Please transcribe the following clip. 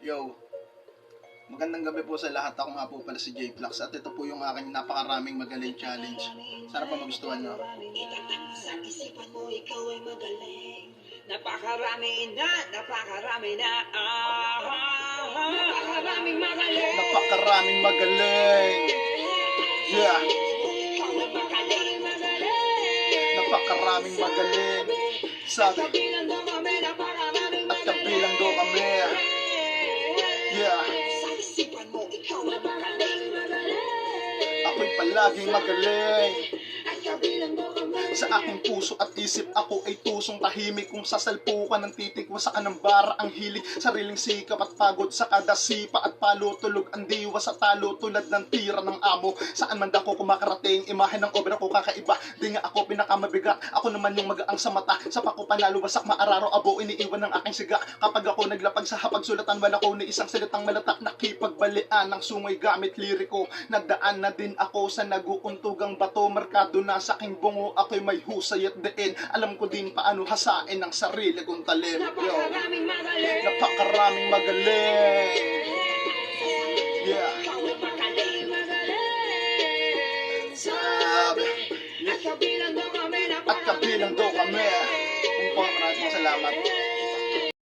Yo, magandang gabi po sa lahat. Ako nga po pala si J-Flux at ito po yung aking napakaraming magaling challenge. Sana po magustuhan nyo. Itatak sa isipan mo, ikaw ay magaling. Napakarami na. Napakaraming magaling. Napakaraming magaling. Yeah. Napakaraming magaling. Sabi, at kabilang do kami. Yeah. Ako'y palaging magaling. Sa aking puso at isip ako ay tusong tahimik. Kung sasalpukan ng titik mo sa kanambara ang hilig. Sariling sikap at pagod sa kada sipa at palo. Tulog ang diwa sa talo tulad ng tira ng amo. Saan man ako kumakarating, imahe ng obra ko kakaiba. Di nga ako pinakamabigat, ako naman yung magaang sa mata. Sa pako panalo wasak maararo abo, iniiwan ng aking siga. Kapag ako naglapag sa hapagsulatan, wala ko ni isang salitang malatak. Nakipagbalian ng sungay gamit liriko. Nagdaan na din ako sa naguuntugang bato. Markado na sa aking bungo, ako'y may husay at diin. Alam ko din paano hasain ang sarili kong talim. Napakaraming magaling. Napakaraming magaling. Yeah. Sabi, At kabilang daw kami. at kabilang daw kami. Kung po, maraming salamat.